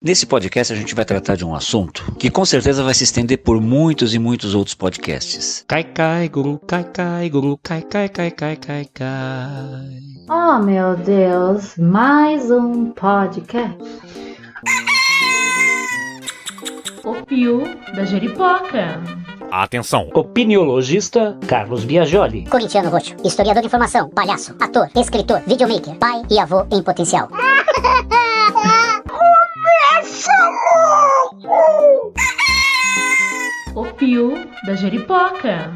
Nesse podcast a gente vai tratar de um assunto que com certeza vai se estender por muitos e muitos outros podcasts. Cai, guru, guru, cai. Oh, meu Deus, mais um podcast. O Pio da Jeripoca. Atenção! Opiniologista Carlos Biagioli. Corintiano roxo, historiador de informação, palhaço, ator, escritor, videomaker, pai e avô em potencial. Começa logo! O Pio da Jeripoca.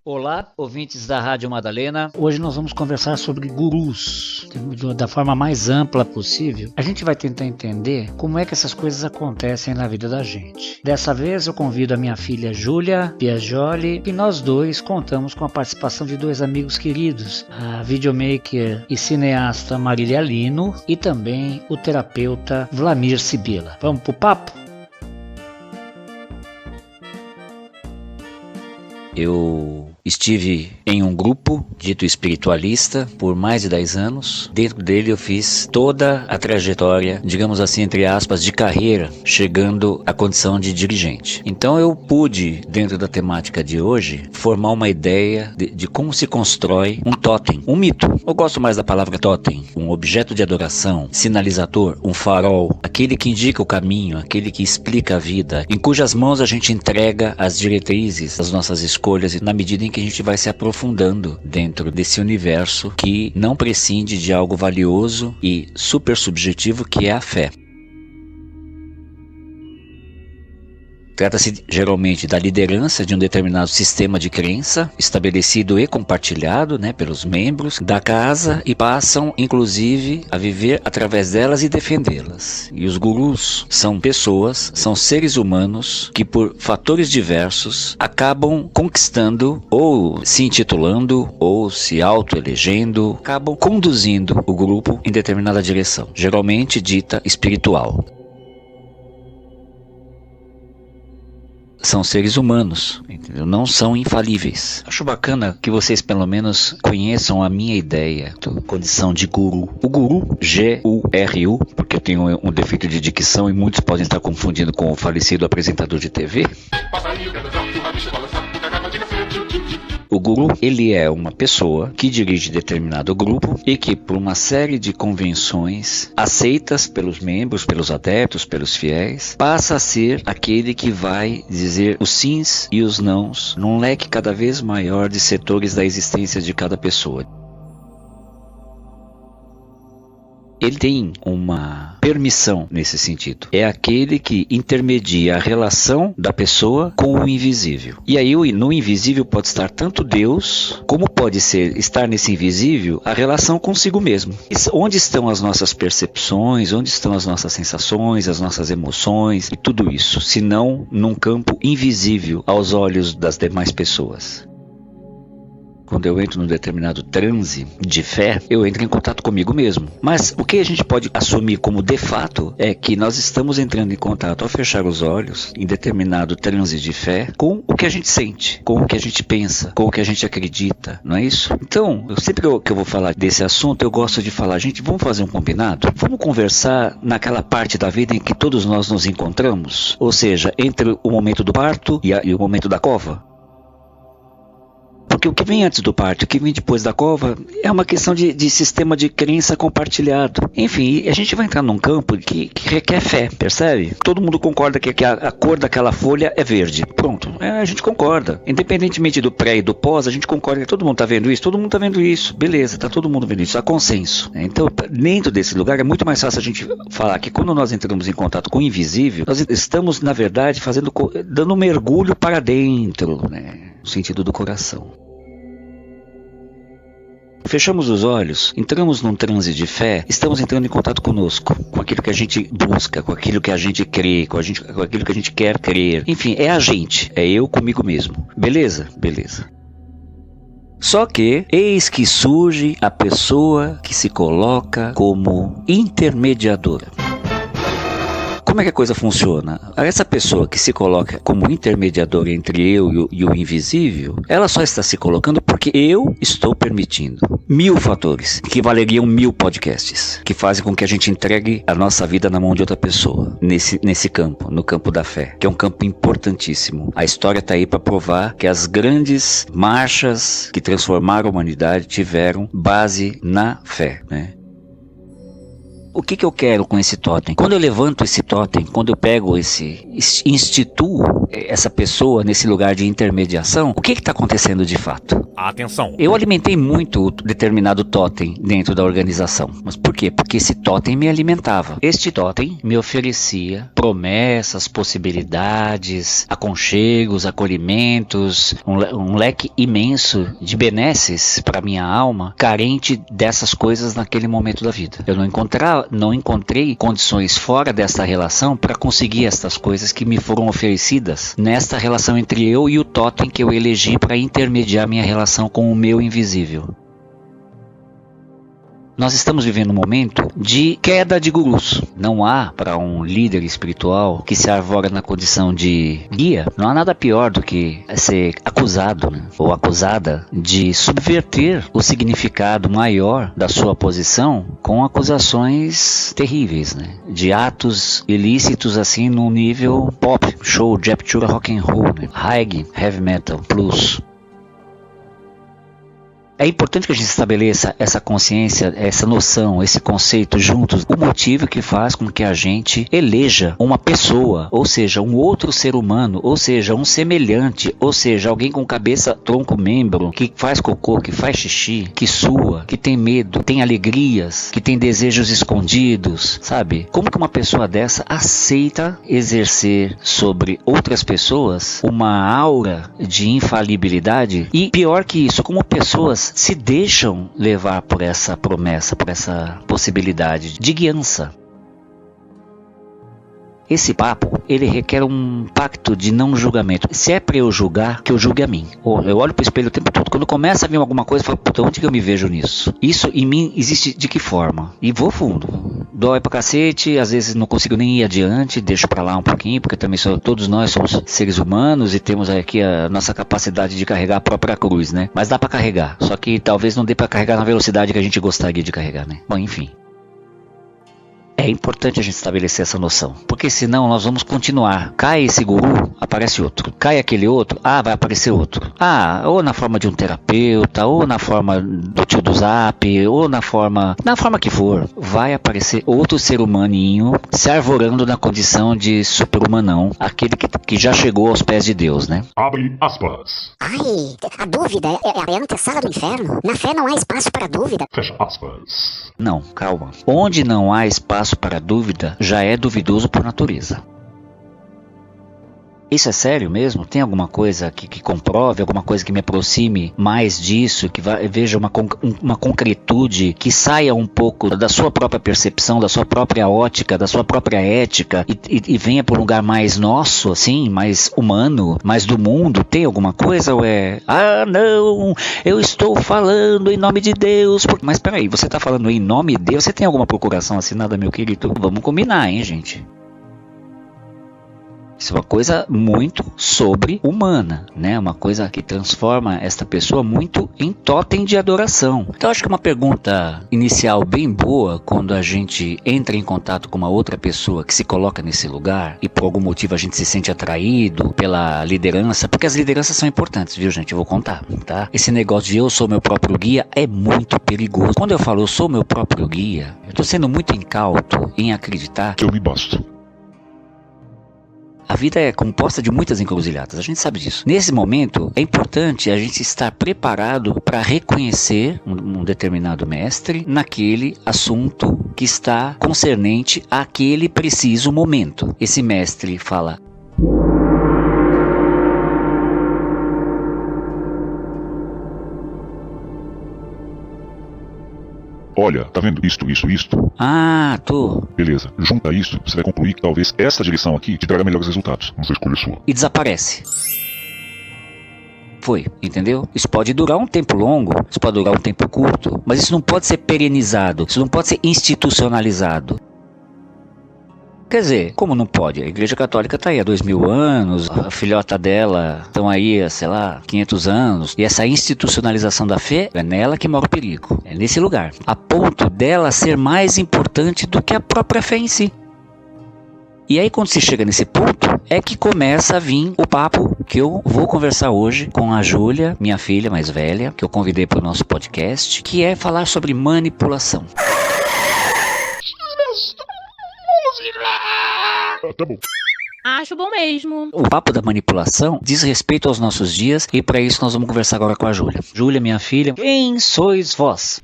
Olá, ouvintes da Rádio Madalena. Hoje nós vamos conversar sobre gurus, da forma mais ampla possível. A gente vai tentar entender como é que essas coisas acontecem na vida da gente. Dessa vez eu convido a minha filha Júlia Biagioli e nós dois contamos com a participação de dois amigos queridos, a videomaker e cineasta Marília Lino e também o terapeuta Vlamir Sibila. Vamos pro papo? Eu estive em um grupo dito espiritualista por mais de 10 anos. Dentro dele eu fiz toda a trajetória, digamos assim, entre aspas, de carreira, chegando à condição de dirigente. Então eu pude, dentro da temática de hoje, formar uma ideia de como se constrói um totem, um mito. Eu gosto mais da palavra totem, um objeto de adoração, sinalizador, um farol, aquele que indica o caminho, aquele que explica a vida, em cujas mãos a gente entrega as diretrizes das nossas escolhas na medida em que a gente vai se aprofundando dentro desse universo que não prescinde de algo valioso e super subjetivo que é a fé. Trata-se geralmente da liderança de um determinado sistema de crença, estabelecido e compartilhado pelos membros da casa, e passam inclusive a viver através delas e defendê-las. E os gurus são pessoas, são seres humanos que por fatores diversos acabam conquistando ou se intitulando ou se autoelegendo, acabam conduzindo o grupo em determinada direção, geralmente dita espiritual. São seres humanos, entendeu? Não são infalíveis. Acho bacana que vocês pelo menos conheçam a minha ideia da condição de guru. O guru, G-U-R-U, porque eu tenho um defeito de dicção e muitos podem estar confundindo com o falecido apresentador de TV. O guru, ele é uma pessoa que dirige determinado grupo e que, por uma série de convenções aceitas pelos membros, pelos adeptos, pelos fiéis, passa a ser aquele que vai dizer os sims e os nãos num leque cada vez maior de setores da existência de cada pessoa. Ele tem uma permissão nesse sentido. É aquele que intermedia a relação da pessoa com o invisível. E aí no invisível pode estar tanto Deus, como pode estar nesse invisível a relação consigo mesmo. Onde estão as nossas percepções, onde estão as nossas sensações, as nossas emoções e tudo isso, se não num campo invisível aos olhos das demais pessoas. Quando eu entro num determinado transe de fé, eu entro em contato comigo mesmo. Mas o que a gente pode assumir como de fato é que nós estamos entrando em contato ao fechar os olhos, em determinado transe de fé, com o que a gente sente, com o que a gente pensa, com o que a gente acredita, não é isso? Então, sempre que eu vou falar desse assunto, eu gosto de falar, gente, vamos fazer um combinado? Vamos conversar naquela parte da vida em que todos nós nos encontramos? Ou seja, entre o momento do parto e o momento da cova? Porque o que vem antes do parto, o que vem depois da cova, é uma questão de sistema de crença compartilhado. Enfim, a gente vai entrar num campo que requer fé, percebe? Todo mundo concorda que a cor daquela folha é verde. Pronto, a gente concorda. Independentemente do pré e do pós, a gente concorda que todo mundo está vendo isso, todo mundo está vendo isso. Beleza, está todo mundo vendo isso, há consenso. Então, dentro desse lugar, é muito mais fácil a gente falar que quando nós entramos em contato com o invisível, nós estamos, na verdade, dando um mergulho para dentro, no sentido do coração. Fechamos os olhos, entramos num transe de fé, estamos entrando em contato conosco, com aquilo que a gente busca, com aquilo que a gente crê, com aquilo que a gente quer crer. Enfim, é a gente, é eu comigo mesmo. Beleza? Beleza. Só que, eis que surge a pessoa que se coloca como intermediadora. como é que a coisa funciona? Essa pessoa que se coloca como intermediador entre eu e o invisível, ela só está se colocando porque eu estou permitindo. 1000 fatores, que valeriam 1000 podcasts, que fazem com que a gente entregue a nossa vida na mão de outra pessoa, nesse campo, no campo da fé, que é um campo importantíssimo. A história está aí para provar que as grandes marchas que transformaram a humanidade tiveram base na fé, né? O que eu quero com esse totem? Quando eu levanto esse totem, quando eu pego instituo essa pessoa nesse lugar de intermediação, o que está acontecendo de fato? Atenção! Eu alimentei muito determinado totem dentro da organização. Mas por quê? Porque esse totem me alimentava. Este totem me oferecia promessas, possibilidades, aconchegos, acolhimentos, um leque imenso de benesses para minha alma, carente dessas coisas naquele momento da vida. Eu não encontrei condições fora desta relação para conseguir estas coisas que me foram oferecidas nesta relação entre eu e o totem que eu elegi para intermediar minha relação com o meu invisível. Nós estamos vivendo um momento de queda de gurus. Não há para um líder espiritual que se arvora na condição de guia, não há nada pior do que ser acusado, né, ou acusada de subverter o significado maior da sua posição com acusações terríveis, né, de atos ilícitos assim no nível pop, show, japtura, rock and roll, né, reggae, heavy metal, blues. É importante que a gente estabeleça essa consciência, essa noção, esse conceito juntos. O motivo que faz com que a gente eleja uma pessoa, ou seja, um outro ser humano, ou seja, um semelhante, ou seja, alguém com cabeça, tronco, membro, que faz cocô, que faz xixi, que sua, que tem medo, tem alegrias, que tem desejos escondidos, sabe? Como que uma pessoa dessa aceita exercer sobre outras pessoas uma aura de infalibilidade? E pior que isso, como pessoas se deixam levar por essa promessa, por essa possibilidade de guiança. Esse papo, ele requer um pacto de não julgamento. Se é para eu julgar, que eu julgue a mim. Eu olho pro espelho o tempo todo. Quando começa a vir alguma coisa, eu falo, puta, onde que eu me vejo nisso? Isso em mim existe de que forma? E vou fundo. Dói pra cacete, às vezes não consigo nem ir adiante, deixo pra lá um pouquinho, porque também todos nós somos seres humanos e temos aqui a nossa capacidade de carregar a própria cruz, né? Mas dá pra carregar, só que talvez não dê pra carregar na velocidade que a gente gostaria de carregar, né? Bom, enfim. É importante a gente estabelecer essa noção, porque senão nós vamos continuar. Cai esse guru, aparece outro. Cai aquele outro, vai aparecer outro. Ou na forma de um terapeuta, ou na forma do tio do Zap, ou na forma que for. Vai aparecer outro ser humaninho se arvorando na condição de super-humanão, aquele que já chegou aos pés de Deus, né? Abre aspas. Ai, a dúvida é a antessala do inferno. Na fé não há espaço para dúvida. Fecha aspas. Não, calma. Onde não há espaço para dúvida, já é duvidoso por natureza. Isso é sério mesmo? Tem alguma coisa que comprove, alguma coisa que me aproxime mais disso, que veja uma concretude, que saia um pouco da sua própria percepção, da sua própria ótica, da sua própria ética e venha para um lugar mais nosso, assim, mais humano, mais do mundo? Tem alguma coisa ou é... não, eu estou falando em nome de Deus. Mas peraí, você está falando em nome de Deus? Você tem alguma procuração assinada, meu querido? Vamos combinar, hein, gente? Isso é uma coisa muito sobre-humana, né? Uma coisa que transforma esta pessoa muito em totem de adoração. Então, acho que uma pergunta inicial bem boa quando a gente entra em contato com uma outra pessoa que se coloca nesse lugar e por algum motivo a gente se sente atraído pela liderança, porque as lideranças são importantes, viu, gente? Eu vou contar, tá? Esse negócio de eu sou meu próprio guia é muito perigoso. Quando eu falo eu sou meu próprio guia, eu tô sendo muito incauto em acreditar que eu me basto. A vida é composta de muitas encruzilhadas, a gente sabe disso. Nesse momento, é importante a gente estar preparado para reconhecer um determinado mestre naquele assunto que está concernente àquele preciso momento. Esse mestre fala... Olha, tá vendo isto? Tô. Beleza, junta isso, você vai concluir que talvez essa direção aqui te traga melhores resultados. Não sei, escolha sua. E desaparece. Foi, entendeu? Isso pode durar um tempo longo, isso pode durar um tempo curto, mas isso não pode ser perenizado, isso não pode ser institucionalizado. Quer dizer, como não pode? A Igreja Católica está aí há 2000 anos, a filhota dela estão aí há, 500 anos, e essa institucionalização da fé, é nela que mora o perigo, é nesse lugar, a ponto dela ser mais importante do que a própria fé em si. E aí quando se chega nesse ponto, é que começa a vir o papo que eu vou conversar hoje com a Júlia, minha filha mais velha, que eu convidei para o nosso podcast, que é falar sobre manipulação. Tá bom. Acho bom mesmo. O papo da manipulação diz respeito aos nossos dias e para isso nós vamos conversar agora com a Júlia. Júlia, minha filha, quem sois vós?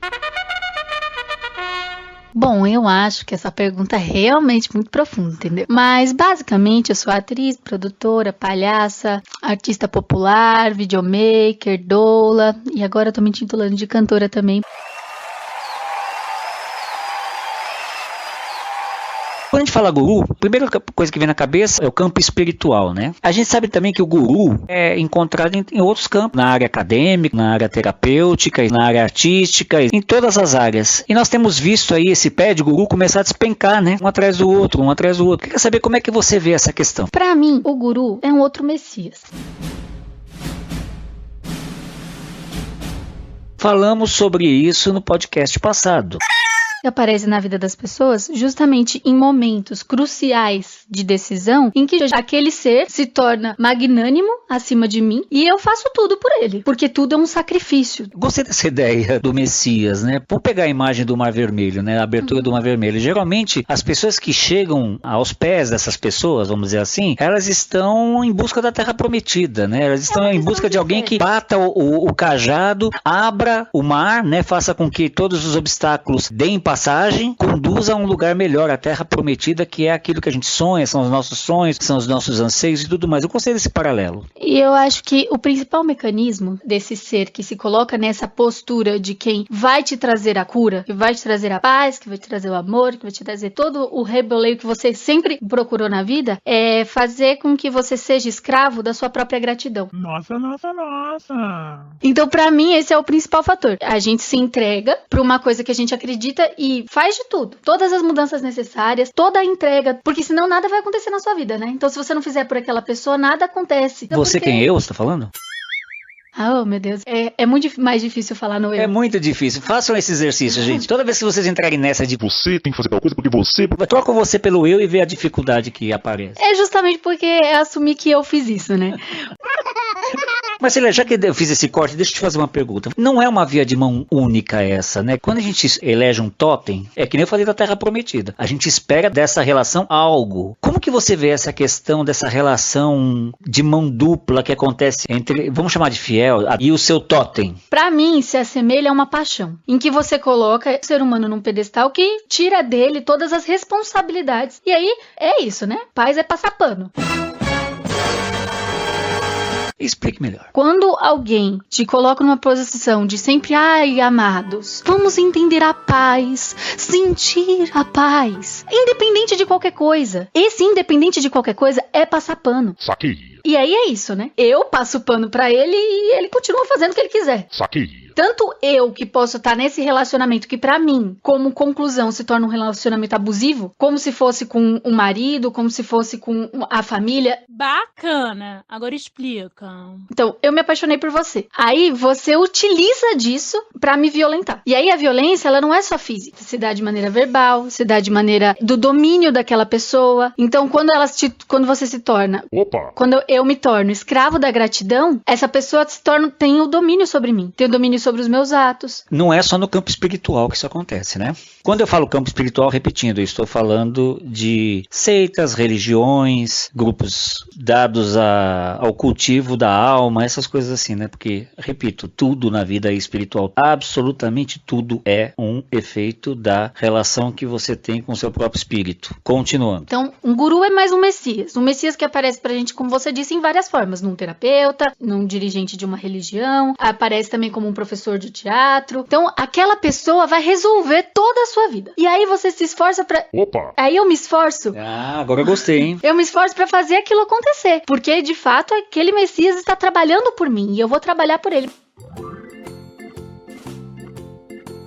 Bom, eu acho que essa pergunta é realmente muito profunda, entendeu? Mas, basicamente, eu sou atriz, produtora, palhaça, artista popular, videomaker, doula, e agora eu tô me intitulando de cantora também. Quando a gente fala guru, a primeira coisa que vem na cabeça é o campo espiritual, né? A gente sabe também que o guru é encontrado em outros campos, na área acadêmica, na área terapêutica, na área artística, em todas as áreas. E nós temos visto aí esse pé de guru começar a despencar, né? Um atrás do outro, um atrás do outro. Queria saber como é que você vê essa questão. Pra mim, o guru é um outro Messias. Falamos sobre isso no podcast passado. Que aparece na vida das pessoas justamente em momentos cruciais de decisão em que aquele ser se torna magnânimo acima de mim e eu faço tudo por ele, porque tudo é um sacrifício. Gostei dessa ideia do Messias, né? Vamos pegar a imagem do Mar Vermelho, né? A abertura do Mar Vermelho. Geralmente, as pessoas que chegam aos pés dessas pessoas, vamos dizer assim, elas estão em busca da Terra Prometida, né? Elas estão em busca de alguém que bata o cajado, abra o mar, né? Faça com que todos os obstáculos deem passagem, conduza a um lugar melhor, a Terra Prometida, que é aquilo que a gente sonha, são os nossos sonhos, são os nossos anseios e tudo mais. Eu gostei desse paralelo. E eu acho que o principal mecanismo desse ser que se coloca nessa postura de quem vai te trazer a cura, que vai te trazer a paz, que vai te trazer o amor, que vai te trazer todo o reboleio que você sempre procurou na vida, é fazer com que você seja escravo da sua própria gratidão. Nossa. Então, pra mim, esse é o principal fator. A gente se entrega pra uma coisa que a gente acredita e faz de tudo. Todas as mudanças necessárias, toda a entrega, porque senão nada vai acontecer na sua vida, né? Então, se você não fizer por aquela pessoa, nada acontece. Então, você quem eu, você tá falando? Oh, meu Deus. É muito mais difícil falar no eu. É muito difícil. Façam esse exercício, gente. Toda vez que vocês entrarem nessa de você tem que fazer tal coisa porque você... Troca você pelo eu e vê a dificuldade que aparece. É justamente porque é assumir que eu fiz isso, né? Mas, já que eu fiz esse corte, deixa eu te fazer uma pergunta. Não é uma via de mão única essa, né? Quando a gente elege um totem, é que nem eu falei da Terra Prometida. A gente espera dessa relação algo. Como que você vê essa questão dessa relação de mão dupla que acontece entre, vamos chamar de fiel, e o seu totem? Pra mim, se assemelha a uma paixão, em que você coloca o ser humano num pedestal que tira dele todas as responsabilidades. E aí, é isso, né? Paz é passar pano. Explique melhor. Quando alguém te coloca numa posição de sempre, amados, vamos entender a paz, sentir a paz, independente de qualquer coisa. Esse independente de qualquer coisa é passar pano. Saquei. E aí é isso, né? Eu passo pano pra ele e ele continua fazendo o que ele quiser. Saquei. Tanto eu que posso estar nesse relacionamento que pra mim, como conclusão, se torna um relacionamento abusivo, como se fosse com o marido, como se fosse com a família. Bacana. Agora explica. Então, eu me apaixonei por você. Aí você utiliza disso pra me violentar. E aí a violência, ela não é só física. Se dá de maneira verbal, se dá de maneira do domínio daquela pessoa. Então, quando você se torna... Quando eu me torno escravo da gratidão, essa pessoa tem o domínio sobre mim. Tem o domínio sobre os meus atos. Não é só no campo espiritual que isso acontece, né? Quando eu falo campo espiritual, repetindo, eu estou falando de seitas, religiões, grupos dados ao cultivo da alma, essas coisas assim, né? Porque, repito, tudo na vida é espiritual. Absolutamente tudo é um efeito da relação que você tem com o seu próprio espírito. Continuando. Então, um guru é mais um Messias. Um Messias que aparece pra gente, como você disse, em várias formas. Num terapeuta, num dirigente de uma religião, aparece também como um professor de teatro. Então, aquela pessoa vai resolver toda a sua vida. E aí você se esforça pra... Aí eu me esforço. Agora eu gostei, hein? Eu me esforço pra fazer aquilo acontecer. Porque, de fato, aquele Messias está trabalhando por mim. E eu vou trabalhar por ele.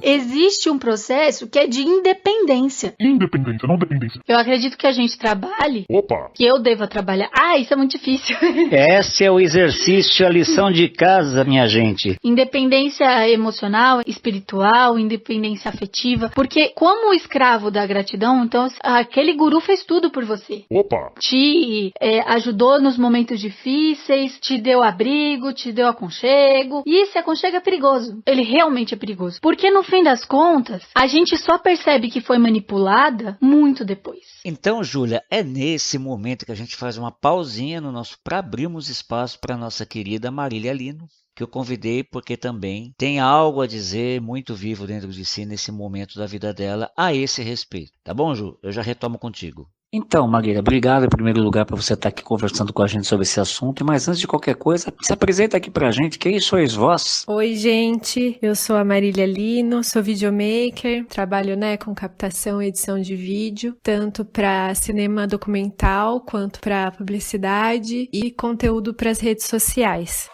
existe um processo que é de independência. Independência, não dependência. Eu acredito que a gente trabalhe, Opa! que eu deva trabalhar. Ah, isso é muito difícil. Esse é o exercício, a lição de casa, minha gente. Independência emocional, espiritual, independência afetiva. Porque como escravo da gratidão, então aquele guru fez tudo por você. Opa! Te ajudou nos momentos difíceis, te deu abrigo, te deu aconchego. E esse aconchego é perigoso. Ele realmente é perigoso. Porque no fim das contas, a gente só percebe que foi manipulada muito depois. Então, Júlia, é nesse momento que a gente faz uma pausinha no nosso para abrirmos espaço para nossa querida Marília Lino, que eu convidei porque também tem algo a dizer muito vivo dentro de si nesse momento da vida dela a esse respeito. Tá bom, Ju? Eu já retomo contigo. Então, Marília, obrigado em primeiro lugar por você estar aqui conversando com a gente sobre esse assunto, mas antes de qualquer coisa, se apresenta aqui pra gente, quem sois vós? Oi, gente, eu sou a Marília Lino, sou videomaker, trabalho, com captação e edição de vídeo, tanto para cinema documental quanto para publicidade e conteúdo para as redes sociais.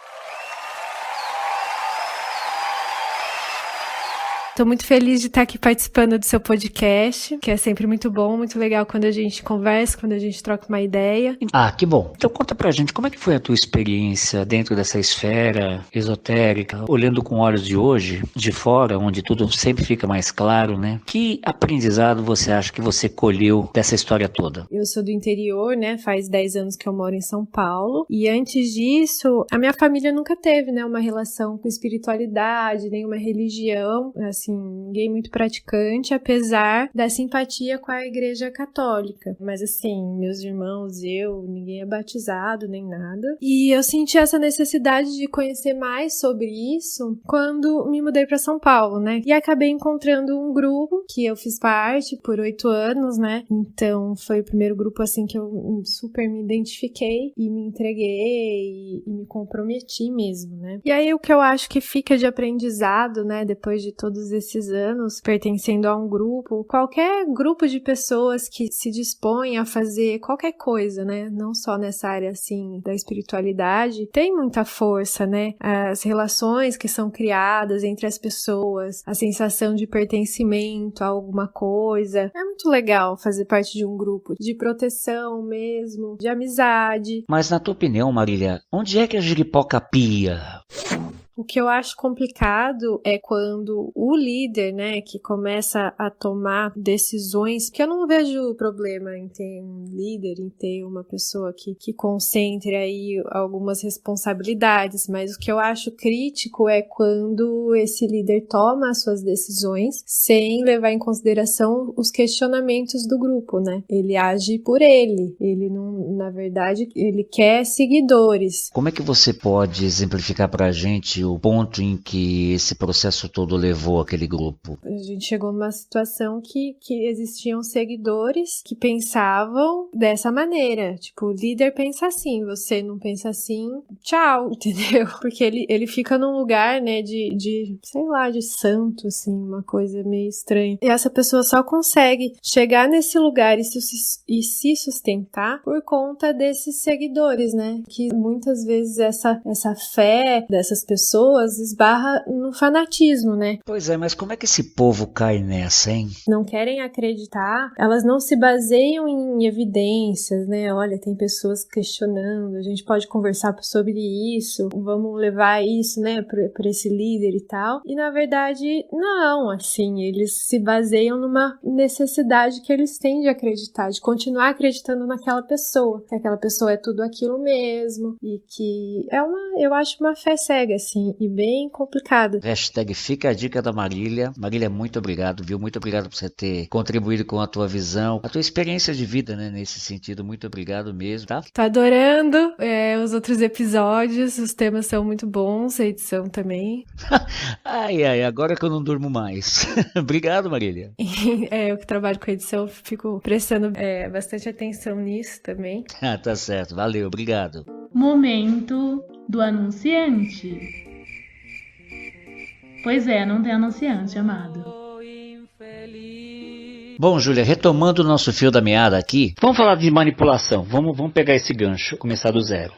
Estou muito feliz de estar aqui participando do seu podcast, que é sempre muito bom, muito legal quando a gente conversa, quando a gente troca uma ideia. Ah, que bom. Então conta pra gente, como é que foi a tua experiência dentro dessa esfera esotérica, olhando com olhos de hoje, de fora, onde tudo sempre fica mais claro, né? Que aprendizado você acha que você colheu dessa história toda? Eu sou do interior, faz 10 anos que eu moro em São Paulo, e antes disso, a minha família nunca teve, uma relação com espiritualidade, nenhuma religião, assim, ninguém muito praticante, apesar da simpatia com a Igreja Católica. Mas assim, meus irmãos, ninguém é batizado nem nada. E eu senti essa necessidade de conhecer mais sobre isso quando me mudei para São Paulo, E acabei encontrando um grupo que eu fiz parte por 8 anos, Então foi o primeiro grupo assim que eu super me identifiquei e me entreguei e me comprometi mesmo, E aí o que eu acho que fica de aprendizado, depois de todos esses anos pertencendo a um grupo, qualquer grupo de pessoas que se dispõem a fazer qualquer coisa, não só nessa área assim da espiritualidade, tem muita força, As relações que são criadas entre as pessoas, a sensação de pertencimento a alguma coisa, é muito legal fazer parte de um grupo de proteção mesmo, de amizade. Mas na tua opinião, Marília, onde é que a jiripoca pia? O que eu acho complicado é quando o líder, que começa a tomar decisões, porque eu não vejo problema em ter um líder, em ter uma pessoa que concentre aí algumas responsabilidades, mas o que eu acho crítico é quando esse líder toma as suas decisões sem levar em consideração os questionamentos do grupo, Ele age por ele não, na verdade, ele quer seguidores. Como é que você pode exemplificar pra gente o ponto em que esse processo todo levou aquele grupo? A gente chegou numa situação que existiam seguidores que pensavam dessa maneira. Tipo, o líder pensa assim, você não pensa assim, tchau, entendeu? Porque ele fica num lugar, de sei lá, de santo, assim, uma coisa meio estranha. E essa pessoa só consegue chegar nesse lugar e se sustentar por conta desses seguidores, Que muitas vezes essa fé dessas pessoas esbarra no fanatismo, Pois é, mas como é que esse povo cai nessa, hein? Não querem acreditar, elas não se baseiam em evidências, Olha, tem pessoas questionando, a gente pode conversar sobre isso, vamos levar isso, para esse líder e tal. E na verdade, não, assim, eles se baseiam numa necessidade que eles têm de acreditar, de continuar acreditando naquela pessoa, que aquela pessoa é tudo aquilo mesmo, e que eu acho uma fé cega, assim, e bem complicada. Hashtag fica a dica da Marília. Marília, muito obrigado, viu? Muito obrigado por você ter contribuído com a tua visão, a tua experiência de vida, nesse sentido. Muito obrigado mesmo, tá? Tô adorando os outros episódios, os temas são muito bons, a edição também. Ai, agora que eu não durmo mais. Obrigado, Marília. Eu que trabalho com edição, fico prestando bastante atenção nisso também. Tá certo, valeu, obrigado. Momento do anunciante. Pois é, não tem anunciante, amado. Bom, Júlia, retomando o nosso fio da meada aqui, vamos falar de manipulação. Vamos pegar esse gancho, começar do zero.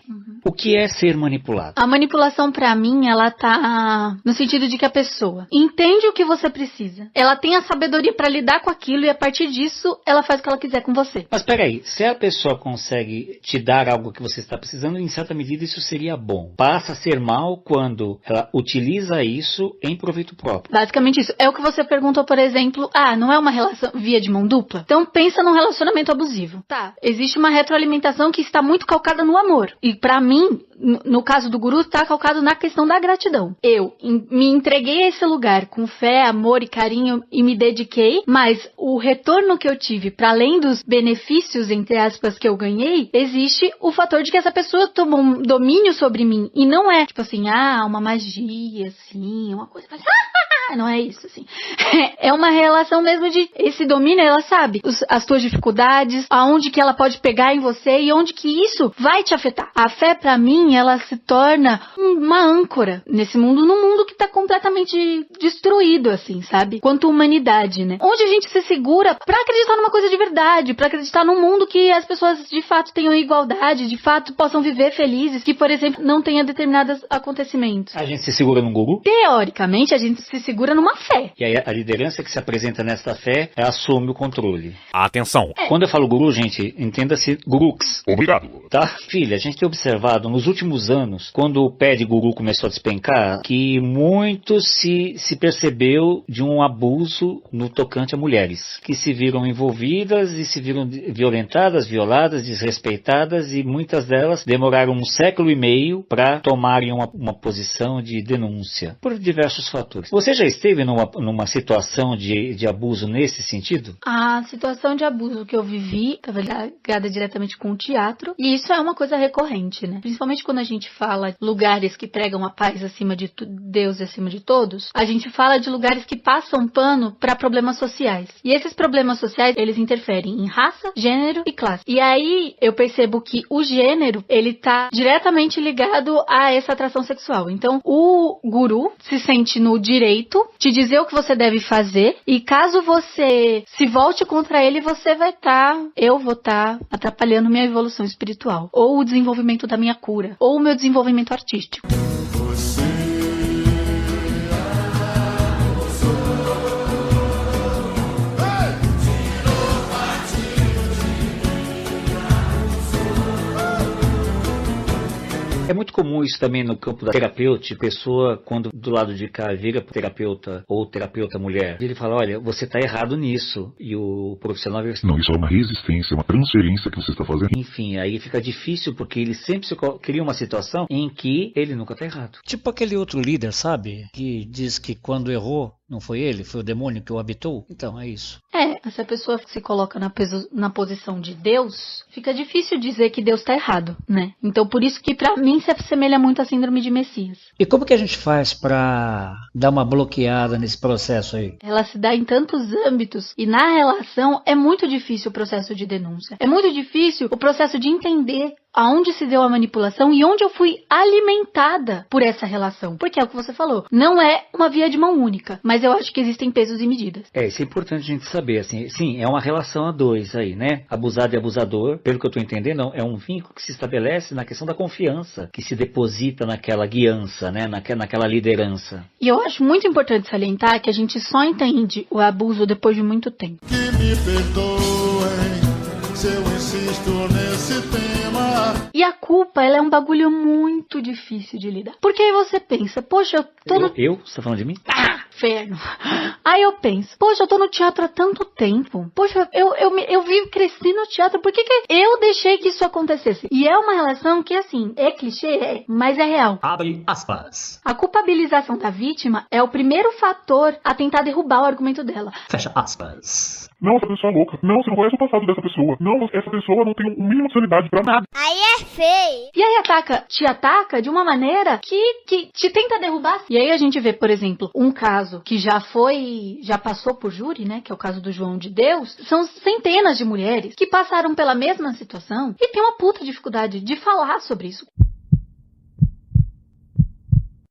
O que é ser manipulado? A manipulação, pra mim, ela tá no sentido de que a pessoa entende o que você precisa. Ela tem a sabedoria pra lidar com aquilo e a partir disso, ela faz o que ela quiser com você. Mas peraí, se a pessoa consegue te dar algo que você está precisando, em certa medida isso seria bom. Passa a ser mal quando ela utiliza isso em proveito próprio. Basicamente isso. É o que você perguntou, por exemplo, não é uma relação via de mão dupla? Então pensa num relacionamento abusivo. Tá, existe uma retroalimentação que está muito calcada no amor. E pra mim, no caso do guru, está calcado na questão da gratidão. Eu me entreguei a esse lugar com fé, amor e carinho e me dediquei, mas o retorno que eu tive, para além dos benefícios, entre aspas, que eu ganhei, existe o fator de que essa pessoa tomou um domínio sobre mim. E não é, tipo assim, uma magia, assim, uma coisa assim, não é isso, assim. É uma relação mesmo de esse domínio, ela sabe as tuas dificuldades, aonde que ela pode pegar em você e onde que isso vai te afetar. A fé, pra mim, ela se torna uma âncora nesse mundo, num mundo que tá completamente destruído, assim, sabe? Quanto humanidade, né? Onde a gente se segura pra acreditar numa coisa de verdade, pra acreditar num mundo que as pessoas de fato tenham igualdade, de fato possam viver felizes, que, por exemplo, não tenha determinados acontecimentos. A gente se segura num guru? Teoricamente, a gente se segura numa fé. E aí a liderança que se apresenta nesta fé assume o controle. Atenção. Quando eu falo guru, gente, entenda-se gurux. Obrigado. Tá? Filha, a gente tem observado nos últimos anos, quando o pé de guru começou a despencar, que muito se percebeu de um abuso no tocante a mulheres, que se viram envolvidas e se viram violentadas, violadas, desrespeitadas, e muitas delas demoraram 1,5 séculos para tomarem uma posição de denúncia, por diversos fatores. Você já esteve numa situação de abuso nesse sentido? A situação de abuso que eu vivi estava ligada diretamente com o teatro, e isso é uma coisa recorrente, né? Principalmente quando a gente fala lugares que pregam a paz acima de Deus e acima de todos, a gente fala de lugares que passam pano para problemas sociais. E esses problemas sociais, eles interferem em raça, gênero e classe. E aí eu percebo que o gênero, ele tá diretamente ligado a essa atração sexual. Então, o guru se sente no direito te dizer o que você deve fazer, e caso você se volte contra ele, eu vou estar atrapalhando minha evolução espiritual, ou o desenvolvimento da minha cura, ou o meu desenvolvimento artístico. É muito comum isso também no campo da terapêutica. Pessoa, quando do lado de cá vira terapeuta ou terapeuta mulher, ele fala, olha, você está errado nisso. E o profissional vira assim, não, isso é uma resistência, uma transferência que você está fazendo. Enfim, aí fica difícil porque ele sempre cria uma situação em que ele nunca está errado. Tipo aquele outro líder, sabe? Que diz que quando errou, não foi ele, foi o demônio que o habitou. Então, é isso. Se a pessoa se coloca na posição de Deus, fica difícil dizer que Deus está errado, né? Então, por isso que pra mim se assemelha muito à síndrome de Messias. E como que a gente faz pra dar uma bloqueada nesse processo aí? Ela se dá em tantos âmbitos, e na relação é muito difícil o processo de denúncia. É muito difícil o processo de entender aonde se deu a manipulação e onde eu fui alimentada por essa relação. Porque é o que você falou, não é uma via de mão única, mas eu acho que existem pesos e medidas. Isso é importante a gente saber, assim, sim, é uma relação a dois aí, né? Abusado e abusador, pelo que eu tô entendendo, é um vínculo que se estabelece na questão da confiança, que se deposita naquela guiança, né? Naquela liderança. E eu acho muito importante salientar que a gente só entende o abuso depois de muito tempo. Que me perdoem se eu insisto nesse tema. E a culpa, ela é um bagulho muito difícil de lidar. Porque aí você pensa, poxa, eu tô no... Você tá falando de mim? Inferno. Aí eu penso, poxa, eu tô no teatro há tanto tempo. Poxa, eu cresci no teatro, por que eu deixei que isso acontecesse? E é uma relação que, assim, é clichê, mas é real. Abre aspas. A culpabilização da vítima é o primeiro fator a tentar derrubar o argumento dela. Fecha aspas. Não, essa pessoa é louca. Não, você não conhece o passado dessa pessoa. Não, essa pessoa não tem o mínimo de sanidade pra nada. Aí é feio. E aí te ataca de uma maneira que te tenta derrubar. E aí a gente vê, por exemplo, um caso que já passou por júri, né, que é o caso do João de Deus. São centenas de mulheres que passaram pela mesma situação e tem uma puta dificuldade de falar sobre isso.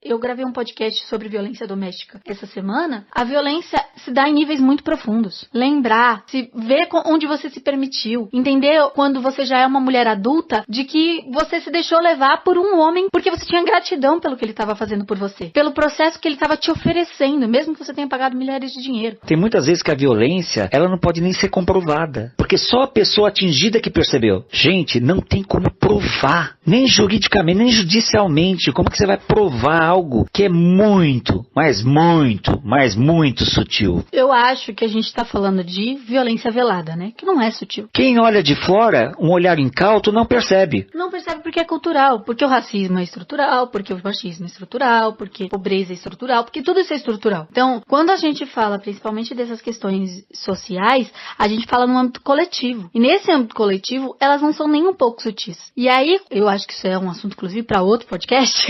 Eu gravei um podcast sobre violência doméstica essa semana. A violência se dá em níveis muito profundos. Lembrar, se ver onde você se permitiu. Entender quando você já é uma mulher adulta, de que você se deixou levar por um homem porque você tinha gratidão pelo que ele estava fazendo por você. Pelo processo que ele estava te oferecendo, mesmo que você tenha pagado milhares de dinheiro. Tem muitas vezes que a violência, ela não pode nem ser comprovada. Porque só a pessoa atingida que percebeu. Gente, não tem como provar. Nem juridicamente, nem judicialmente. Como que você vai provar algo que é muito, mas muito sutil? Eu acho que a gente está falando de violência velada, né? Que não é sutil. Quem olha de fora, um olhar incauto, não percebe. Não percebe porque é cultural. Porque o racismo é estrutural, porque o machismo é estrutural, porque a pobreza é estrutural, porque tudo isso é estrutural. Então, quando a gente fala principalmente dessas questões sociais, a gente fala no âmbito coletivo. E nesse âmbito coletivo, elas não são nem um pouco sutis. E aí, eu acho que isso é um assunto, inclusive, para outro podcast,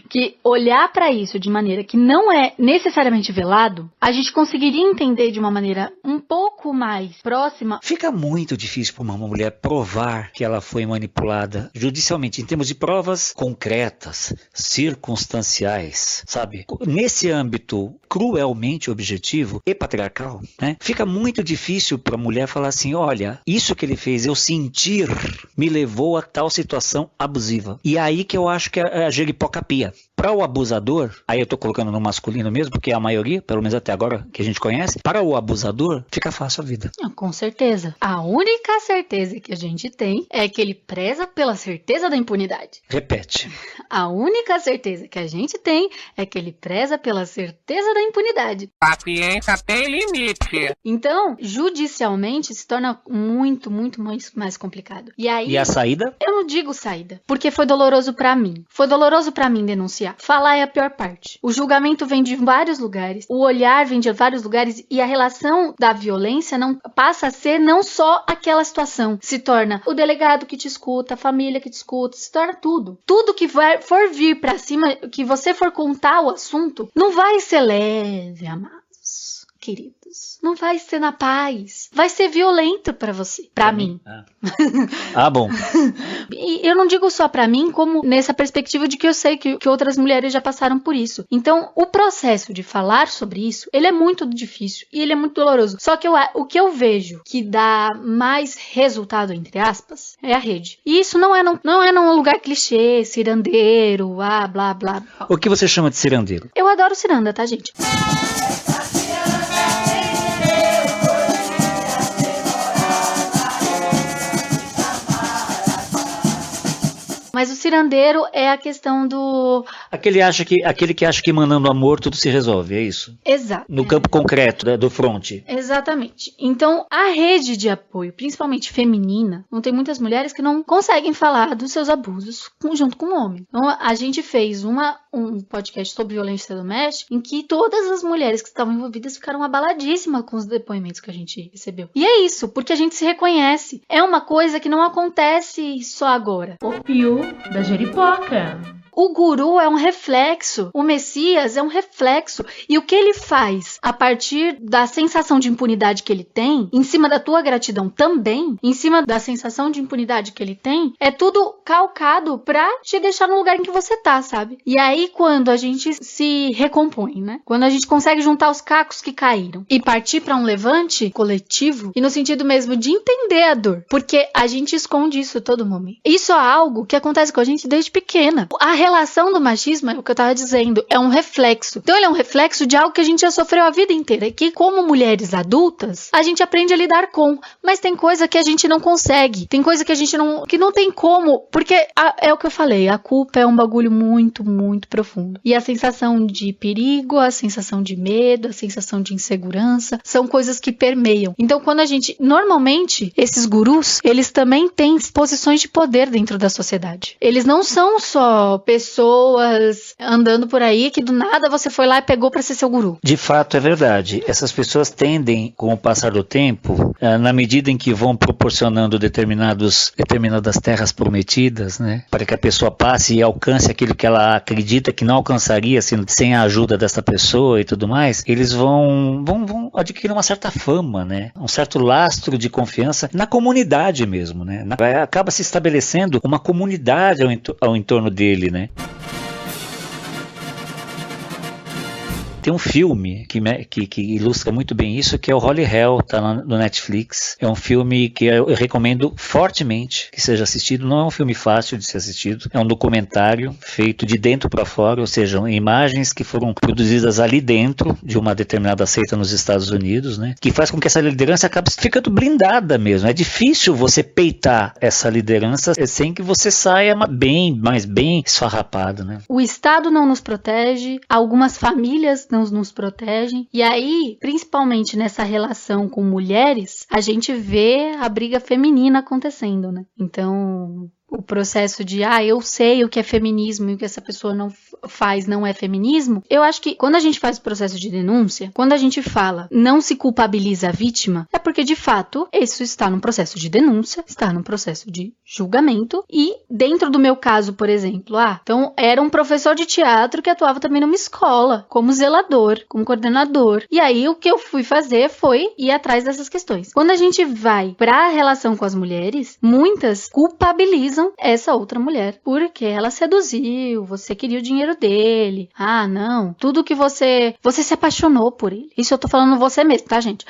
que olhar para isso de maneira que não é necessariamente velado, a gente conseguiria entender de uma maneira um pouco mais próxima. Fica muito difícil para uma mulher provar que ela foi manipulada judicialmente, em termos de provas concretas, circunstanciais, sabe? Nesse âmbito cruelmente objetivo e patriarcal, né? Fica muito difícil para a mulher falar assim, olha, isso que ele fez, eu sentir, me levou a tal situação abusiva. E aí que eu acho que é a jeripocapia. Para o abusador, aí eu tô colocando no masculino mesmo, porque é a maioria, pelo menos até agora que a gente conhece, para o abusador fica fácil a vida. Com certeza. A única certeza que a gente tem é que ele preza pela certeza da impunidade. Repete. A única certeza que a gente tem é que ele preza pela certeza da impunidade. Paciência tem limite. Então, judicialmente se torna muito mais complicado. E aí... E a saída? Eu não digo saída, porque foi doloroso pra mim. Foi doloroso pra mim denunciar. Falar é a pior parte. O julgamento vem de vários lugares, o olhar vem de vários lugares e a relação da violência não passa a ser não só aquela situação. Se torna o delegado que te escuta, a família que te escuta, se torna tudo. Tudo que for vir pra cima, que você for contar o assunto, não vai ser leve, amados, queridos. Não vai ser na paz. Vai ser violento pra você. Pra mim. Bom. E eu não digo só pra mim, como nessa perspectiva de que eu sei que outras mulheres já passaram por isso. Então, o processo de falar sobre isso, ele é muito difícil e ele é muito doloroso. Só que o que eu vejo que dá mais resultado, entre aspas, é a rede. E isso não é num lugar clichê, cirandeiro, blá, blá, blá. O que você chama de cirandeiro? Eu adoro ciranda, tá, gente? Mas o cirandeiro é a questão do... Aquele que acha que mandando amor tudo se resolve, é isso? Exato. No campo concreto, do fronte. Exatamente. Então, a rede de apoio, principalmente feminina, não tem muitas mulheres que não conseguem falar dos seus abusos junto com o homem. Então, a gente fez um podcast sobre violência doméstica em que todas as mulheres que estavam envolvidas ficaram abaladíssimas com os depoimentos que a gente recebeu. E é isso, porque a gente se reconhece. É uma coisa que não acontece só agora. O fio da jeripoca. O guru é um reflexo, o Messias é um reflexo. E o que ele faz a partir da sensação de impunidade que ele tem, em cima da tua gratidão também, em cima da sensação de impunidade que ele tem, é tudo calcado pra te deixar no lugar em que você tá, sabe? E aí quando a gente se recompõe, né? Quando a gente consegue juntar os cacos que caíram e partir pra um levante coletivo, e no sentido mesmo de entender a dor, porque a gente esconde isso todo momento. Isso é algo que acontece com a gente desde pequena. A relação do machismo, é o que eu tava dizendo, é um reflexo. Então ele é um reflexo de algo que a gente já sofreu a vida inteira e que, como mulheres adultas, a gente aprende a lidar com. Mas tem coisa que a gente não consegue. Tem coisa que a gente não tem como. Porque é o que eu falei, a culpa é um bagulho muito profundo. E a sensação de perigo, a sensação de medo, a sensação de insegurança, são coisas que permeiam. Então quando a gente, normalmente, esses gurus, eles também têm posições de poder dentro da sociedade. Eles não são só pessoas andando por aí que do nada você foi lá e pegou para ser seu guru. De fato, é verdade. Essas pessoas tendem, com o passar do tempo, na medida em que vão proporcionando determinadas terras prometidas, né, para que a pessoa passe e alcance aquilo que ela acredita que não alcançaria sem a ajuda dessa pessoa e tudo mais, eles vão adquirir uma certa fama, né, um certo lastro de confiança na comunidade mesmo, né, acaba se estabelecendo uma comunidade ao entorno dele, né. Tem um filme que ilustra muito bem isso, que é o Holy Hell, tá no Netflix. É um filme que eu recomendo fortemente que seja assistido. Não é um filme fácil de ser assistido. É um documentário feito de dentro para fora, ou seja, imagens que foram produzidas ali dentro de uma determinada seita nos Estados Unidos, né? Que faz com que essa liderança acabe ficando blindada mesmo. É difícil você peitar essa liderança sem que você saia mais bem esfarrapado, né? O Estado não nos protege, algumas famílias não nos protegem, e aí, principalmente nessa relação com mulheres, a gente vê a briga feminina acontecendo, né? Então, o processo de, eu sei o que é feminismo e o que essa pessoa não faz não é feminismo, eu acho que quando a gente faz o processo de denúncia, quando a gente fala não se culpabiliza a vítima, é porque de fato isso está num processo de denúncia, está num processo de julgamento, e dentro do meu caso, por exemplo, então era um professor de teatro que atuava também numa escola, como zelador, como coordenador, e aí o que eu fui fazer foi ir atrás dessas questões. Quando a gente vai para a relação com as mulheres, muitas culpabilizam essa outra mulher, porque ela seduziu, você queria o dinheiro dele, não, tudo que você se apaixonou por ele, isso eu tô falando você mesmo, tá, gente?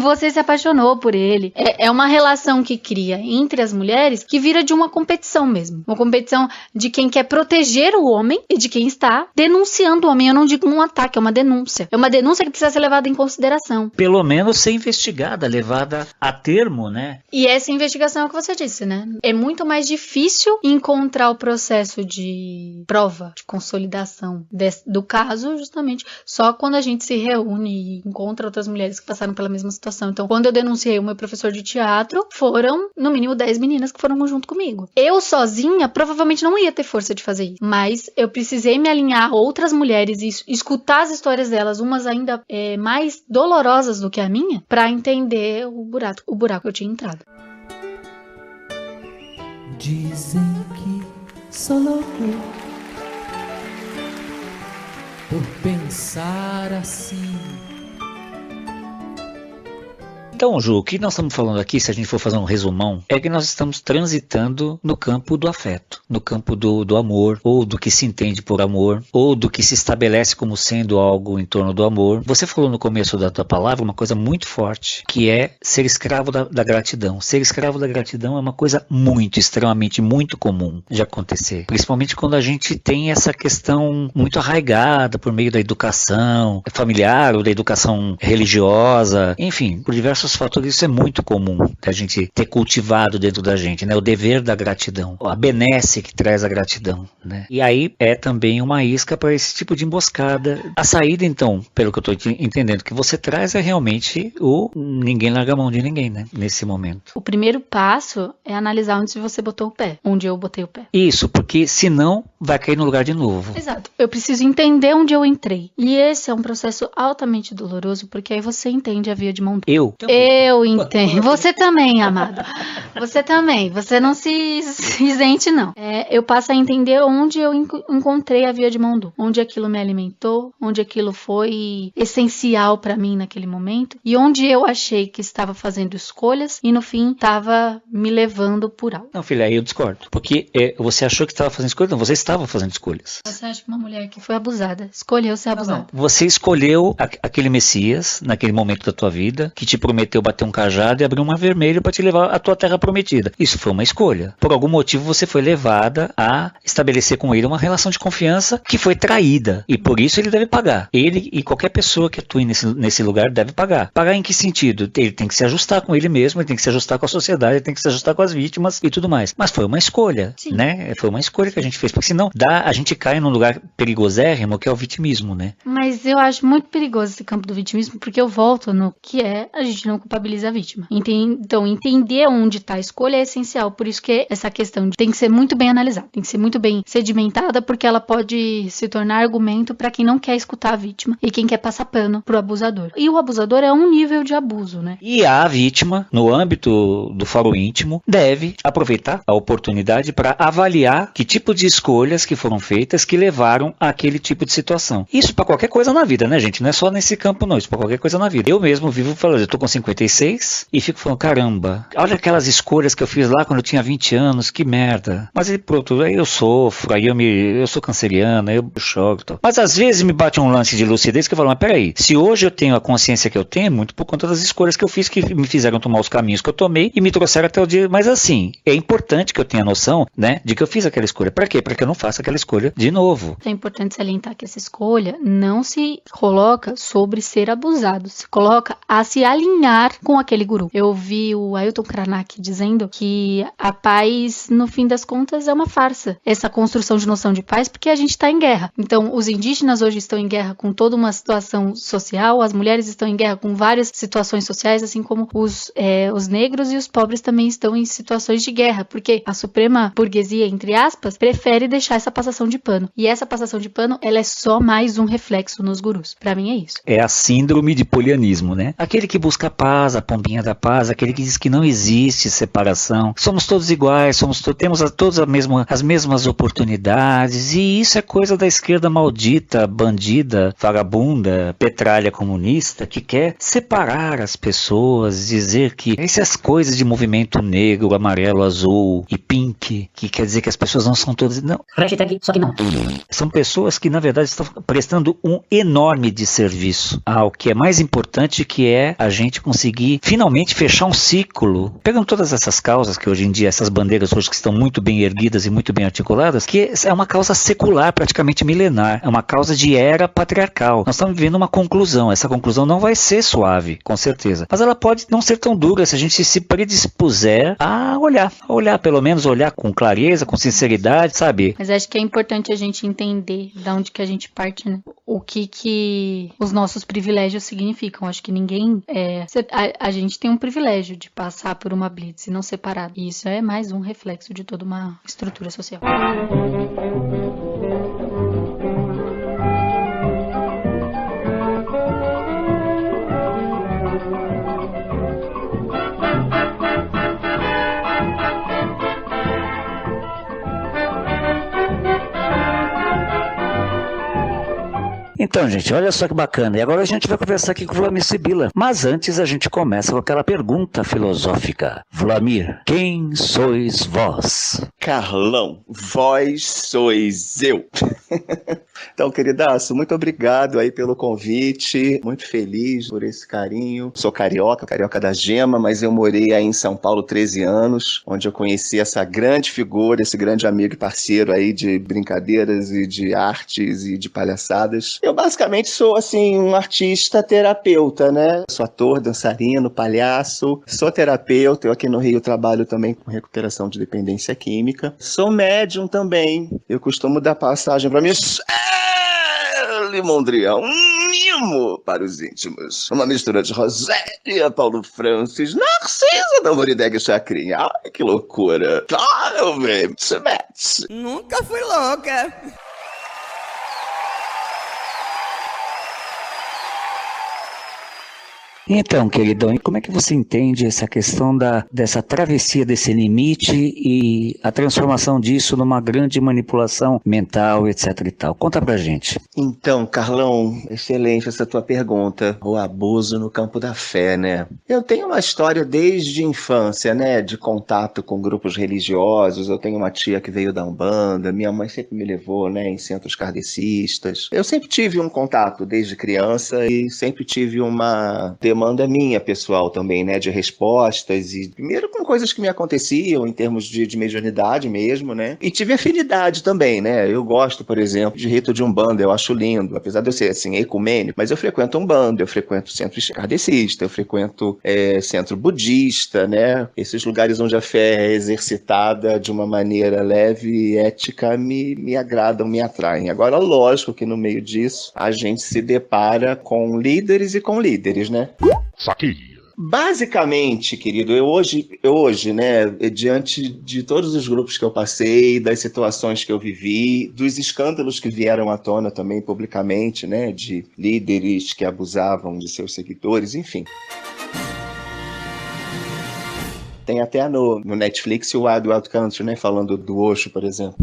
Você se apaixonou por ele, é uma relação que cria entre as mulheres que vira de uma competição mesmo, uma competição de quem quer proteger o homem e de quem está denunciando o homem. Eu não digo um ataque, é uma denúncia que precisa ser levada em consideração, pelo menos ser investigada, levada a termo, né? E essa investigação é o que você disse, né? É muito mais difícil encontrar o processo de prova, de consolidação do caso, justamente só quando a gente se reúne e encontra outras mulheres que passaram pela mesma situação. Então, quando eu denunciei o meu professor de teatro, foram no mínimo 10 meninas que foram junto comigo. Eu sozinha provavelmente não ia ter força de fazer isso, mas eu precisei me alinhar a outras mulheres e escutar as histórias delas, umas ainda mais dolorosas do que a minha, pra entender o buraco que eu tinha entrado. Dizem que sou louco por pensar assim. Então, Ju, o que nós estamos falando aqui, se a gente for fazer um resumão, é que nós estamos transitando no campo do afeto, no campo do amor, ou do que se entende por amor, ou do que se estabelece como sendo algo em torno do amor. Você falou no começo da tua palavra uma coisa muito forte, que é ser escravo da gratidão. Ser escravo da gratidão é uma coisa extremamente muito comum de acontecer, principalmente quando a gente tem essa questão muito arraigada por meio da educação familiar ou da educação religiosa, enfim, por diversos fatores. Isso é muito comum da gente ter cultivado dentro da gente, né? O dever da gratidão, a benesse que traz a gratidão, né? E aí é também uma isca para esse tipo de emboscada. A saída, então, pelo que eu estou entendendo que você traz, é realmente o ninguém larga a mão de ninguém, né? Nesse momento. O primeiro passo é analisar onde você botou o pé, onde eu botei o pé. Isso, porque senão vai cair no lugar de novo. Exato. Eu preciso entender onde eu entrei. E esse é um processo altamente doloroso, porque aí você entende a via de mão dupla. Eu entendo. Você também, amado. Você também. Você não se isente, não. Eu passo a entender onde eu encontrei a via de mão dupla. Onde aquilo me alimentou, onde aquilo foi essencial pra mim naquele momento, e onde eu achei que estava fazendo escolhas e no fim estava me levando por algo. Não, filha, aí eu discordo. Porque você achou que estava fazendo escolhas? Não, você estava fazendo escolhas. Você acha que uma mulher que foi abusada escolheu ser abusada? Não. Você escolheu aquele Messias naquele momento da tua vida que te prometeu bater um cajado e abrir um mar vermelho para te levar à tua terra prometida. Isso foi uma escolha. Por algum motivo você foi levada a estabelecer com ele uma relação de confiança que foi traída. E por isso ele deve pagar. Ele e qualquer pessoa que atue nesse lugar deve pagar. Pagar em que sentido? Ele tem que se ajustar com ele mesmo, ele tem que se ajustar com a sociedade, ele tem que se ajustar com as vítimas e tudo mais. Mas foi uma escolha, né? Foi uma escolha que a gente fez. Porque senão a gente cai num lugar perigosérrimo que é o vitimismo, né? Mas eu acho muito perigoso esse campo do vitimismo, porque eu volto no que a gente não culpabiliza a vítima. Então, entender onde está a escolha é essencial. Por isso que essa questão tem que ser muito bem analisada, tem que ser muito bem sedimentada, porque ela pode se tornar argumento para quem não quer escutar a vítima e quem quer passar pano pro abusador. E o abusador é um nível de abuso, né? E a vítima, no âmbito do fórum íntimo, deve aproveitar a oportunidade para avaliar que tipo de escolha escolhas que foram feitas que levaram àquele tipo de situação. Isso para qualquer coisa na vida, né, gente? Não é só nesse campo, não. Isso para qualquer coisa na vida. Eu mesmo vivo falando, eu tô com 56 e fico falando, caramba, olha aquelas escolhas que eu fiz lá quando eu tinha 20 anos, que merda. Mas aí, pronto, aí eu sofro, aí eu sou canceriana, eu choro e tal. Mas às vezes me bate um lance de lucidez que eu falo, mas peraí, se hoje eu tenho a consciência que eu tenho, é muito por conta das escolhas que eu fiz que me fizeram tomar os caminhos que eu tomei e me trouxeram até o dia. Mas assim, é importante que eu tenha noção, né, de que eu fiz aquela escolha. Para quê? Para que eu não faça aquela escolha de novo. É importante salientar que essa escolha não se coloca sobre ser abusado, se coloca a se alinhar com aquele guru. Eu ouvi o Ailton Krenak dizendo que a paz, no fim das contas, é uma farsa. Essa construção de noção de paz, porque a gente está em guerra. Então, os indígenas hoje estão em guerra com toda uma situação social, as mulheres estão em guerra com várias situações sociais, assim como os negros e os pobres também estão em situações de guerra, porque a suprema burguesia, entre aspas, prefere deixar essa passação de pano. E essa passação de pano, ela é só mais um reflexo nos gurus. Pra mim é isso. É a síndrome de polianismo, né? Aquele que busca a paz, a pombinha da paz, aquele que diz que não existe separação, somos todos iguais, temos todas as mesmas oportunidades, e isso é coisa da esquerda maldita, bandida, vagabunda, petralha comunista, que quer separar as pessoas, dizer que essas coisas de movimento negro, amarelo, azul e pink, que quer dizer que as pessoas não são todas... Não. Hashtag só que não. São pessoas que, na verdade, estão prestando um enorme desserviço ao que é mais importante, que é a gente conseguir finalmente fechar um ciclo. Pegando todas essas causas que hoje em dia, essas bandeiras hoje que estão muito bem erguidas e muito bem articuladas, que é uma causa secular, praticamente milenar. É uma causa de era patriarcal. Nós estamos vivendo uma conclusão. Essa conclusão não vai ser suave, com certeza. Mas ela pode não ser tão dura se a gente se predispuser a olhar, pelo menos olhar com clareza, com sinceridade, sabe? Mas acho que é importante a gente entender de onde que a gente parte, né? O que os nossos privilégios significam. Acho que ninguém... A gente tem um privilégio de passar por uma blitz e não separado. E isso é mais um reflexo de toda uma estrutura social. Então, gente, olha só que bacana. E agora a gente vai conversar aqui com o Vlamir Sibila. Mas antes a gente começa com aquela pergunta filosófica. Vlamir, quem sois vós? Carlão, vós sois eu. Então, queridaço, muito obrigado aí pelo convite. Muito feliz por esse carinho. Sou carioca da Gema, mas eu morei aí em São Paulo 13 anos, onde eu conheci essa grande figura, esse grande amigo e parceiro aí de brincadeiras e de artes e de palhaçadas. Eu basicamente sou, assim, um artista terapeuta, né? Sou ator, dançarino, palhaço, sou terapeuta. Eu aqui no Rio trabalho também com recuperação de dependência química. Sou médium também. Eu costumo dar passagem para Michele Mondrian, um mimo para os íntimos. Uma mistura de Rosélia, Paulo Francis, Narcisa da Morideg Chacrinha. Ai, que loucura. Claro, velho. Nunca fui louca. Então, queridão, e como é que você entende essa questão dessa travessia desse limite e a transformação disso numa grande manipulação mental, etc e tal? Conta pra gente. Então, Carlão, excelente essa tua pergunta. O abuso no campo da fé, né? Eu tenho uma história desde a infância, né? De contato com grupos religiosos. Eu tenho uma tia que veio da Umbanda. Minha mãe sempre me levou, né? Em centros kardecistas. Eu sempre tive um contato desde criança e sempre tive uma demanda minha, pessoal, também, né, de respostas e, primeiro, com coisas que me aconteciam em termos de mediunidade mesmo, né, e tive afinidade também, né, eu gosto, por exemplo, de rito de Umbanda, eu acho lindo, apesar de eu ser, assim, ecumênico, mas eu frequento Umbanda, eu frequento centro kardecista, eu frequento centro budista, né, esses lugares onde a fé é exercitada de uma maneira leve e ética me agradam, me atraem. Agora, lógico que no meio disso, a gente se depara com líderes e com líderes, né? Saquei. Basicamente, querido, eu hoje, né, diante de todos os grupos que eu passei, das situações que eu vivi, dos escândalos que vieram à tona também publicamente, né, de líderes que abusavam de seus seguidores, enfim. Tem até no Netflix o Wild Wild Country, né, falando do Osho, por exemplo.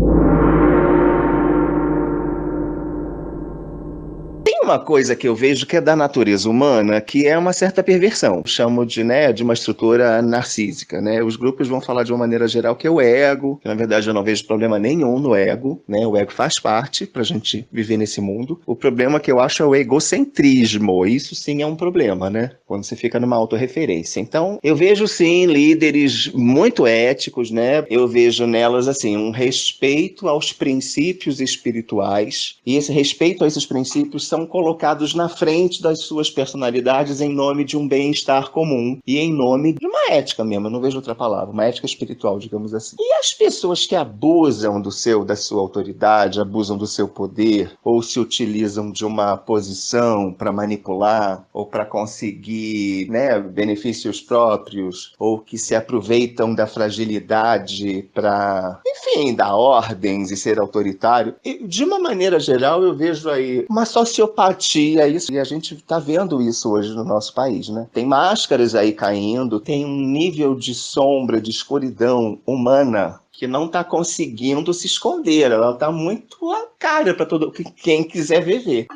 uma coisa que eu vejo que é da natureza humana, que é uma certa perversão. Chamo de, né, de uma estrutura narcísica, né? Os grupos vão falar de uma maneira geral que é o ego, que na verdade eu não vejo problema nenhum no ego, né? O ego faz parte pra gente viver nesse mundo. O problema que eu acho é o egocentrismo. Isso sim é um problema, né? Quando você fica numa autorreferência. Então, eu vejo sim líderes muito éticos, né? Eu vejo nelas, assim, um respeito aos princípios espirituais. E esse respeito a esses princípios são colocados na frente das suas personalidades em nome de um bem-estar comum e em nome de uma ética mesmo, eu não vejo outra palavra, uma ética espiritual, digamos assim. E as pessoas que abusam da sua autoridade, abusam do seu poder, ou se utilizam de uma posição para manipular, ou para conseguir, né, benefícios próprios, ou que se aproveitam da fragilidade para, enfim, dar ordens e ser autoritário. E, de uma maneira geral, eu vejo aí uma sociopatia, isso, e a gente está vendo isso hoje no nosso país, né? Tem máscaras aí caindo, tem um nível de sombra, de escuridão humana que não está conseguindo se esconder, ela está muito à cara para todo quem quiser ver.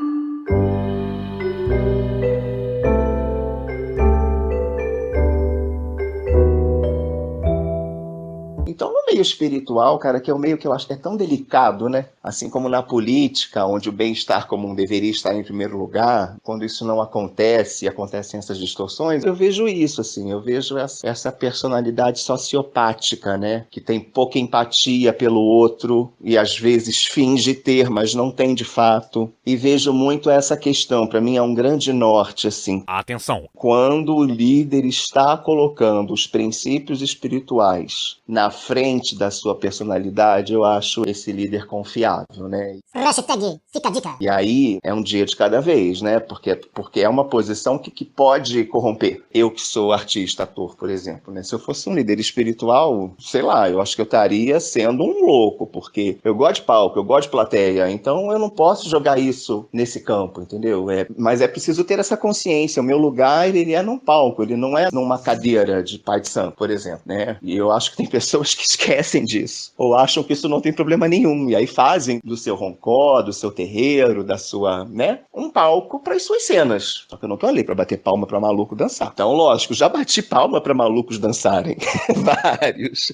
Então, no meio espiritual, cara, que é o meio que eu acho que é tão delicado, né? Assim como na política, onde o bem-estar comum deveria estar em primeiro lugar, quando isso não acontece, e acontecem essas distorções, eu vejo isso, assim, eu vejo essa personalidade sociopática, né? Que tem pouca empatia pelo outro e às vezes finge ter, mas não tem de fato. E vejo muito essa questão, para mim é um grande norte, assim. Atenção! Quando o líder está colocando os princípios espirituais na frente da sua personalidade, eu acho esse líder confiável, né? Hashtag, fica a dica. E aí é um dia de cada vez, né? Porque é uma posição que pode corromper. Eu que sou artista, ator, por exemplo, né? Se eu fosse um líder espiritual, sei lá, eu acho que eu estaria sendo um louco, porque eu gosto de palco, eu gosto de plateia, então eu não posso jogar isso nesse campo, entendeu? Mas é preciso ter essa consciência. O meu lugar, ele é num palco, ele não é numa cadeira de pai de santo, por exemplo, né? E eu acho que tem pessoas que esquecem disso, ou acham que isso não tem problema nenhum, e aí fazem do seu roncó, do seu terreiro, da sua, né, um palco para as suas cenas. Só que eu não tô ali para bater palma para maluco dançar. Então, lógico, já bati palma para malucos dançarem. Vários.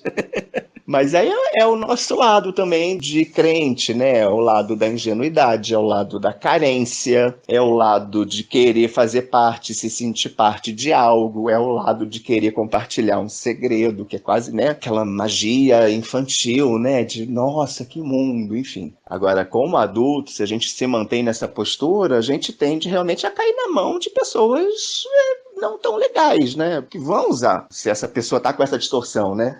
Mas aí é o nosso lado também de crente, né? É o lado da ingenuidade, é o lado da carência, é o lado de querer fazer parte, se sentir parte de algo, é o lado de querer compartilhar um segredo, que é quase, né, aquela magia infantil, né? De, nossa, que mundo, enfim. Agora, como adulto, se a gente se mantém nessa postura, a gente tende realmente a cair na mão de pessoas não tão legais, né? Que vão usar, se essa pessoa tá com essa distorção, né?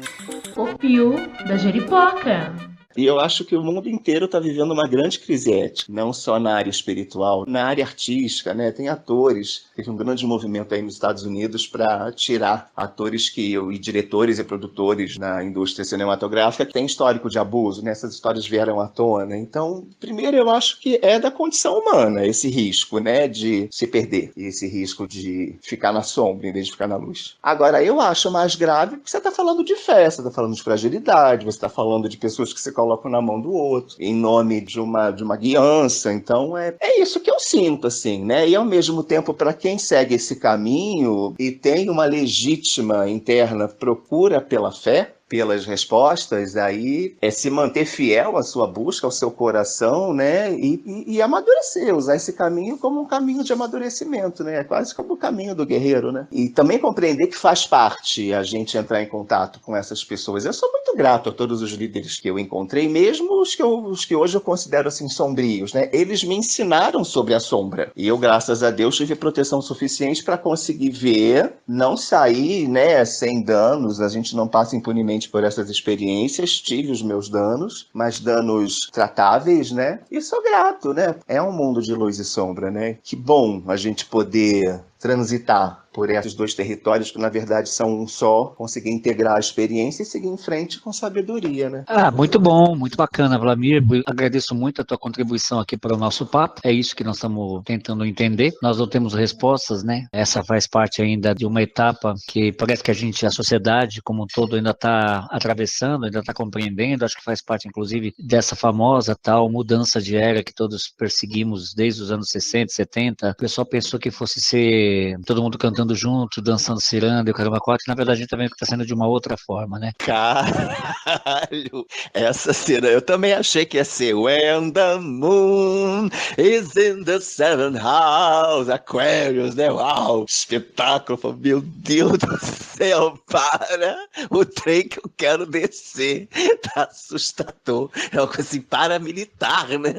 O Pio da Jeripoca. E eu acho que o mundo inteiro está vivendo uma grande crise ética, não só na área espiritual, na área artística, né? Tem atores, teve um grande movimento aí nos Estados Unidos para tirar atores e diretores e produtores na indústria cinematográfica que tem histórico de abuso, né? Essas histórias vieram à tona. Então, primeiro eu acho que é da condição humana esse risco, né? De se perder, e esse risco de ficar na sombra em vez de ficar na luz. Agora, eu acho mais grave porque você está falando de fé, você está falando de fragilidade, você está falando de pessoas que se colocam na mão do outro, em nome de uma guiança. Então, é isso que eu sinto, assim, né? E, ao mesmo tempo, para quem segue esse caminho e tem uma legítima interna procura pela fé, pelas respostas, aí é se manter fiel à sua busca, ao seu coração, né? E amadurecer, usar esse caminho como um caminho de amadurecimento, né? É quase como o caminho do guerreiro, né? E também compreender que faz parte a gente entrar em contato com essas pessoas. Eu sou muito grato a todos os líderes que eu encontrei, mesmo os que hoje eu considero assim sombrios, né? Eles me ensinaram sobre a sombra. E eu, graças a Deus, tive proteção suficiente para conseguir ver, não sair, né, sem danos. A gente não passa impunemente por essas experiências, tive os meus danos, mas danos tratáveis, né? E sou grato, né? É um mundo de luz e sombra, né? Que bom a gente poder transitar por esses dois territórios que na verdade são um só, conseguir integrar a experiência e seguir em frente com sabedoria, né? Muito bom, muito bacana, Vlamir. Agradeço muito a tua contribuição aqui para o nosso papo. É isso que nós estamos tentando entender. Nós não temos respostas, né? Essa faz parte ainda de uma etapa que parece que a sociedade como um todo ainda está atravessando, ainda está compreendendo. Acho que faz parte, inclusive, dessa famosa tal mudança de era que todos perseguimos desde os anos 60, 70. O pessoal pensou que fosse ser todo mundo cantando junto, dançando ciranda e o caramba quatro, que na verdade a gente tá vendo que tá sendo de uma outra forma, né? Caralho, essa cena eu também achei que ia ser When the moon is in the seventh house, Aquarius, né? Uau, espetáculo, meu Deus do céu, para o trem que eu quero descer, tá assustador, é uma coisa assim paramilitar, né?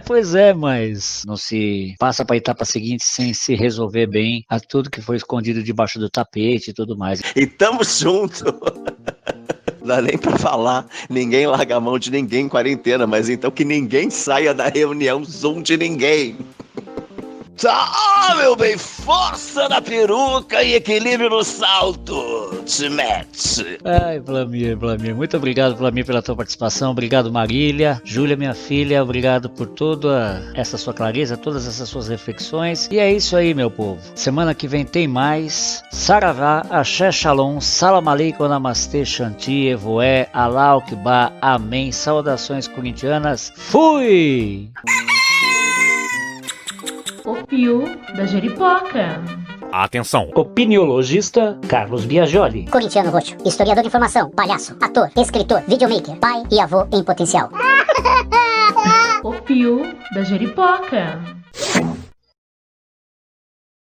Pois é, mas não se passa para a etapa seguinte sem se resolver bem a tudo que foi escondido debaixo do tapete e tudo mais. E tamo junto! Não dá nem pra falar, ninguém larga a mão de ninguém em quarentena, mas então que ninguém saia da reunião Zoom de ninguém. Tá, meu bem, força na peruca e equilíbrio no salto. Te mete. Ai, Vlamir, muito obrigado, Vlamir, pela tua participação. Obrigado, Marília. Júlia, minha filha, obrigado por toda essa sua clareza, todas essas suas reflexões. E é isso aí, meu povo. Semana que vem tem mais. Saravá, Axé Shalom, Salam Aleikum, Namastê, Shanti, Evoé, Alá Akbar, Amém. Saudações corintianas. Fui! O Pio da Jeripoca. Atenção! Opiniologista Carlos Biagioli. Corintiano roxo, historiador de informação, palhaço, ator, escritor, videomaker, pai e avô em potencial. O Pio da Jeripoca.